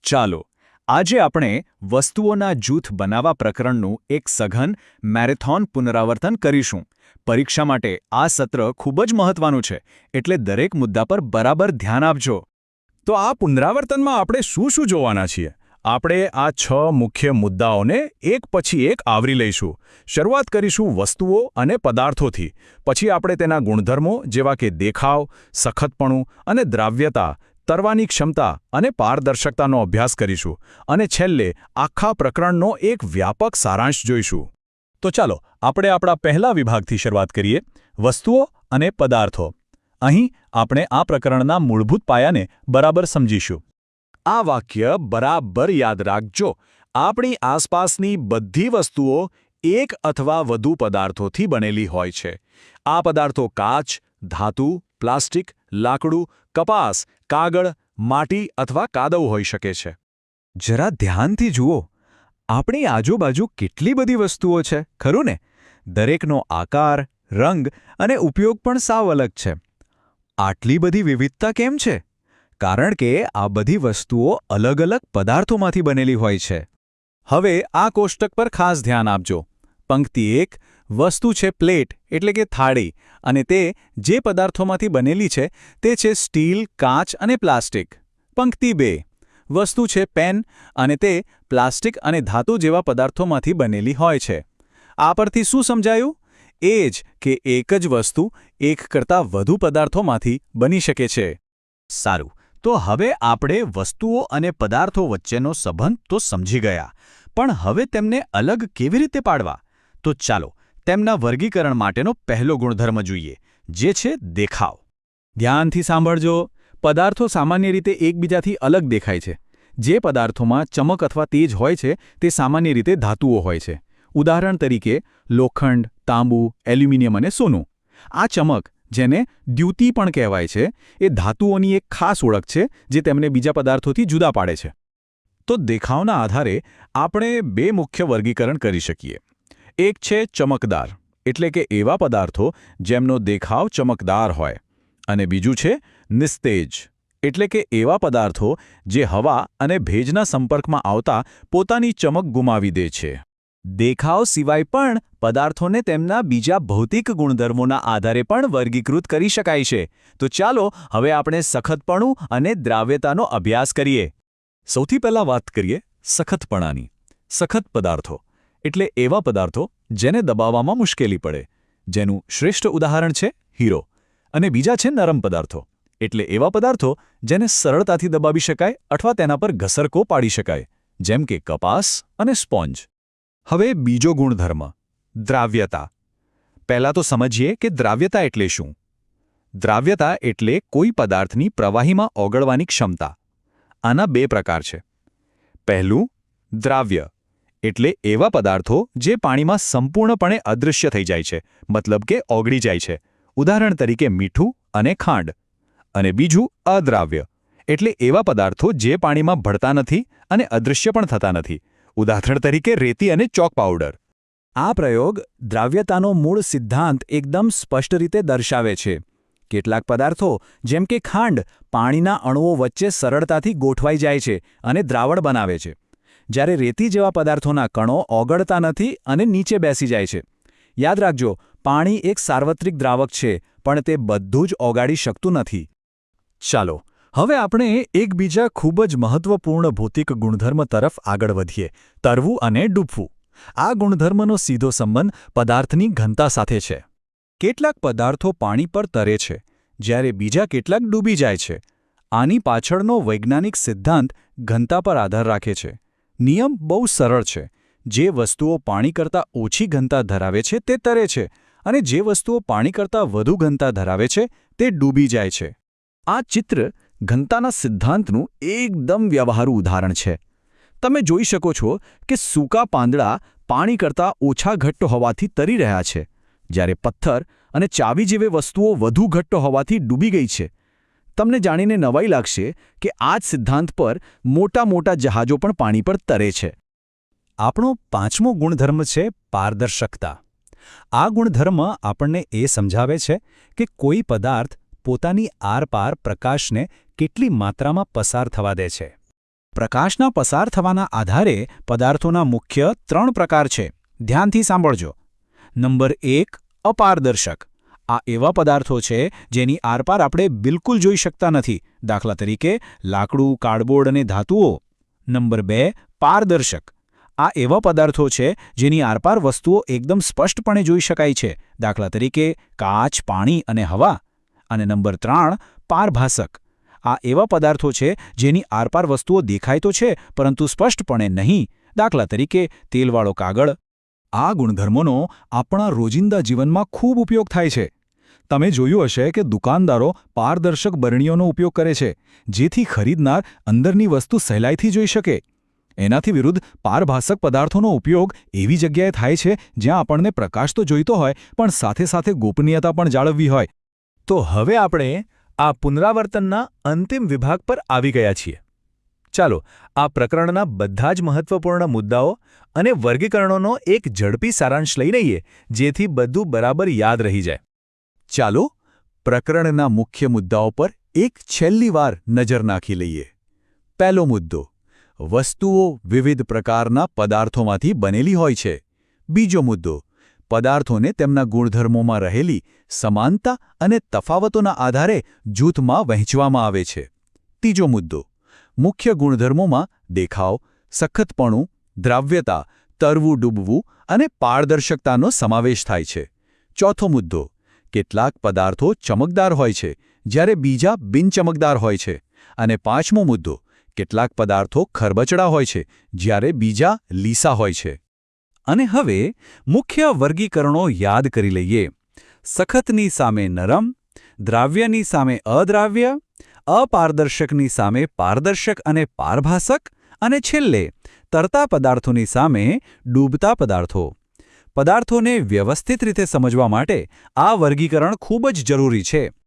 ચાલો આજે આપણે વસ્તુઓના જૂથ બનાવવા પ્રકરણનું એક સઘન મેરેથોન પુનરાવર્તન કરીશું. પરીક્ષા માટે આ સત્ર ખૂબ જ મહત્વનું છે, એટલે દરેક મુદ્દા પર બરાબર ધ્યાન આપજો. તો આ પુનરાવર્તનમાં આપણે શું જોવાના છીએ? આપણે આ 6 મુખ્ય મુદ્દાઓને એક પછી એક આવરી લઈશું. શરૂઆત કરીશું વસ્તુઓ અને પદાર્થોથી. પછી આપણે તેના ગુણધર્મો જેવા કે દેખાવ, સખતપણું અને દ્રાવ્યતા, તરવાની ક્ષમતા અને પારદર્શકતાનો અભ્યાસ કરીશું. અને છેલ્લે આખા પ્રકરણનો એક વ્યાપક સારાંશ જોઈશું. તો ચાલો આપણે આપણા પહેલા વિભાગથી શરૂઆત કરીએ, વસ્તુઓ અને પદાર્થો. અહીં આપણે આ પ્રકરણના મૂળભૂત પાયાને બરાબર સમજીશું. આ વાક્ય બરાબર યાદ રાખજો. આપણી આસપાસની બધી વસ્તુઓ એક અથવા વધુ પદાર્થોથી બનેલી હોય છે. આ પદાર્થો કાચ, ધાતુ, પ્લાસ્ટિક, લાકડું, કપાસ, કાગળ, માટી અથવા કાદવ હોઈ શકે છે. જરા ધ્યાનથી જુઓ, આપણી આજુબાજુ કેટલી બધી વસ્તુઓ છે, ખરું ને? દરેકનો આકાર, રંગ અને ઉપયોગ પણ સાવ અલગ છે. આટલી બધી વિવિધતા કેમ છે? કારણ કે આ બધી વસ્તુઓ અલગ અલગ પદાર્થોમાંથી બનેલી હોય છે. હવે આ કોષ્ટક પર ખાસ ધ્યાન આપજો. પંક્તિ 1 વસ્તુ છે પ્લેટ એટલે કે થાળી, અને તે જે પદાર્થોમાંથી બનેલી છે તે છે સ્ટીલ, કાચ અને પ્લાસ્ટિક. પંક્તિ 2 વસ્તુ છે પેન, અને તે પ્લાસ્ટિક અને ધાતુ જેવા પદાર્થોમાંથી બનેલી હોય છે. આ પરથી શું સમજાયું? એ જ કે એક જ વસ્તુ એક કરતાં વધુ પદાર્થોમાંથી બની શકે છે. સારું, તો હવે આપણે વસ્તુઓ અને પદાર્થો વચ્ચેનો સંબંધ તો સમજી ગયા, પણ હવે તેમને અલગ કેવી રીતે પાડવા? તો ચાલો તેમના વર્ગીકરણ માટેનો પહેલો ગુણધર્મ જોઈએ, જે છે દેખાવ. ધ્યાનથી સાંભળજો. પદાર્થો સામાન્ય રીતે એકબીજાથી અલગ દેખાય છે. જે પદાર્થોમાં ચમક અથવા તેજ હોય છે તે સામાન્ય રીતે ધાતુઓ હોય છે. ઉદાહરણ તરીકે લોખંડ, તાંબુ, એલ્યુમિનિયમ અને સોનું. આ ચમક, જેને દ્યુતિ પણ કહેવાય છે, એ ધાતુઓની એક ખાસ ઓળખ છે જે તેમને બીજા પદાર્થોથી જુદા પાડે છે. તો દેખાવના આધારે આપણે 2 મુખ્ય વર્ગીકરણ કરી શકીએ. એક છે ચમકદાર, એટલે કે એવા પદાર્થો જેમનો દેખાવ ચમકદાર હોય, અને બીજું છે નિસ્તેજ, એટલે કે એવા પદાર્થો જે હવા અને ભેજના સંપર્કમાં આવતા પોતાની ચમક ગુમાવી દે છે. દેખાવ સિવાય પણ પદાર્થોને તેમના બીજા ભૌતિક ગુણધર્મોના આધારે પણ વર્ગીકૃત કરી શકાય છે. તો ચાલો હવે આપણે સખતપણું અને દ્રાવ્યતાનો અભ્યાસ કરીએ. સૌથી પહેલાં વાત કરીએ સખતપણાની. સખત પદાર્થો એટલે એવા પદાર્થો જેને દબાવવામાં મુશ્કેલી પડે, જેનું શ્રેષ્ઠ ઉદાહરણ છે હીરો. અને બીજા છે નરમ પદાર્થો, એટલે એવા પદાર્થો જેને સરળતાથી દબાવી શકાય અથવા તેના પર ઘસરકો પાડી શકાય, જેમ કે કપાસ અને સ્પોન્જ. હવે બીજો ગુણધર્મ, દ્રાવ્યતા. પહેલાં તો સમજીએ કે દ્રાવ્યતા એટલે શું. દ્રાવ્યતા એટલે કોઈ પદાર્થની પ્રવાહીમાં ઓગળવાની ક્ષમતા. આના 2 પ્રકાર છે. પહેલું, દ્રાવ્ય એટલે એવા પદાર્થો જે પાણીમાં સંપૂર્ણપણે અદૃશ્ય થઈ જાય છે, મતલબ કે ઓગળી જાય છે. ઉદાહરણ તરીકે મીઠું અને ખાંડ. અને બીજું, અદ્રાવ્ય એટલે એવા પદાર્થો જે પાણીમાં ભળતા નથી અને અદૃશ્ય પણ થતા નથી. ઉદાહરણ તરીકે રેતી અને ચોક પાવડર. આ પ્રયોગ દ્રાવ્યતાનો મૂળ સિદ્ધાંત એકદમ સ્પષ્ટ રીતે દર્શાવે છે. કેટલાક પદાર્થો જેમ કે ખાંડ પાણીના અણુઓ વચ્ચે સરળતાથી ગોઠવાઈ જાય છે અને દ્રાવણ બનાવે છે, જ્યારે રેતી જેવા પદાર્થોના કણો ઓગળતા નથી અને નીચે બેસી જાય છે. યાદ રાખજો, પાણી એક સાર્વત્રિક દ્રાવક છે, પણ તે બધું જ ઓગાળી શકતું નથી. ચાલો હવે આપણે એકબીજા ખૂબ જ મહત્વપૂર્ણ ભૌતિક ગુણધર્મ તરફ આગળ વધીએ, તરવું અને ડૂબવું. આ ગુણધર્મનો સીધો સંબંધ પદાર્થની ઘનતા સાથે છે. કેટલાક પદાર્થો પાણી પર તરે છે, જ્યારે બીજા કેટલાક ડૂબી જાય છે. આની પાછળનો વૈજ્ઞાનિક સિદ્ધાંત ઘનતા પર આધાર રાખે છે. નિયમ બહુ સરળ છે. જે વસ્તુઓ પાણી કરતાં ઓછી ઘનતા ધરાવે છે તે તરે છે, અને જે વસ્તુઓ પાણી કરતાં વધુ ઘનતા ધરાવે છે તે ડૂબી જાય છે. આ ચિત્ર ઘનતાના સિદ્ધાંતનું એકદમ વ્યવહારુ ઉદાહરણ છે. તમે જોઈ શકો છો કે સૂકા પાંદડા પાણી કરતાં ઓછા ઘટ્ટ હોવાથી તરી રહ્યા છે, જ્યારે પથ્થર અને ચાવી જેવી વસ્તુઓ વધુ ઘટ્ટ હોવાથી ડૂબી ગઈ છે. તમને જાણીને નવાઈ લાગશે કે આ જ સિદ્ધાંત પર મોટા મોટા જહાજો પણ પાણી પર તરે છે. આપણો 5મો ગુણધર્મ છે પારદર્શકતા. આ ગુણધર્મ આપણને એ સમજાવે છે કે કોઈ પદાર્થ પોતાની આરપાર પ્રકાશને કેટલી માત્રામાં પસાર થવા દે છે. પ્રકાશના પસાર થવાના આધારે પદાર્થોના મુખ્ય 3 પ્રકાર છે. ધ્યાનથી સાંભળજો. નંબર 1 અપારદર્શક. આ એવા પદાર્થો છે જેની આરપાર આપણે બિલકુલ જોઈ શકતા નથી, દાખલા તરીકે લાકડું, કાર્ડબોર્ડ અને ધાતુઓ. નંબર 2 પારદર્શક. આ એવા પદાર્થો છે જેની આરપાર વસ્તુઓ એકદમ સ્પષ્ટપણે જોઈ શકાય છે, દાખલા તરીકે કાચ, પાણી અને હવા. અને નંબર 3 પારભાસક. આ એવા પદાર્થો છે જેની આરપાર વસ્તુઓ દેખાય તો છે પરંતુ સ્પષ્ટપણે નહીં, દાખલા તરીકે તેલવાળો કાગળ. આ ગુણધર્મોનો આપણા રોજિંદા જીવનમાં ખૂબ ઉપયોગ થાય છે. તમે જોયું હશે કે દુકાનદારો પારદર્શક બરણીઓનો ઉપયોગ કરે છે, જેથી ખરીદનાર અંદરની વસ્તુ સહેલાઈથી જોઈ શકે. એનાથી વિરુદ્ધ પારભાસક પદાર્થોનો ઉપયોગ એવી જગ્યાએ થાય છે જ્યાં આપણને પ્રકાશ તો જોઈતો હોય પણ સાથે સાથે ગોપનીયતા પણ જાળવવી હોય. તો હવે આપણે આ પુનરાવર્તનના અંતિમ વિભાગ પર આવી ગયા છીએ. ચાલો આ પ્રકરણના બધા જ મહત્વપૂર્ણ મુદ્દાઓ અને વર્ગીકરણોનો એક ઝડપી સારાંશ લઈ લઈએ, જેથી બધું બરાબર યાદ રહી જાય. ચાલો પ્રકરણના મુખ્ય મુદ્દાઓ પર એક છેલ્લી વાર નજર નાખી લઈએ. પહેલો મુદ્દો: વસ્તુઓ વિવિધ પ્રકારના પદાર્થોમાંથી બનેલી હોય છે. બીજો મુદ્દો: પદાર્થોને તેમના ગુણધર્મોમાં રહેલી સમાનતા અને તફાવતોના આધારે જૂથમાં વહેંચવામાં આવે છે. ત્રીજો મુદ્દો: મુખ્ય ગુણધર્મોમાં દેખાવ, સખતપણું, દ્રાવ્યતા, તરવું ડૂબવું અને પારદર્શકતાનો સમાવેશ થાય છે. ચોથો મુદ્દો: કેટલાક પદાર્થો ચમકદાર હોય છે જ્યારે બીજા બિનચમકદાર હોય છે. અને પાંચમો મુદ્દો: કેટલાક પદાર્થો ખરબચડા હોય છે જ્યારે બીજા લીસા હોય છે. અને હવે મુખ્ય વર્ગીકરણો યાદ કરી લઈએ. સખતની સામે નરમ, દ્રાવ્યની સામે અદ્રાવ્ય, અપારદર્શકની સામે પારદર્શક અને પારભાસક, અને છેલ્લે તરતા પદાર્થોની સામે ડૂબતા પદાર્થો. પદાર્થોને વ્યવસ્થિત રીતે સમજવા માટે આ વર્ગીકરણ ખૂબ જ જરૂરી છે.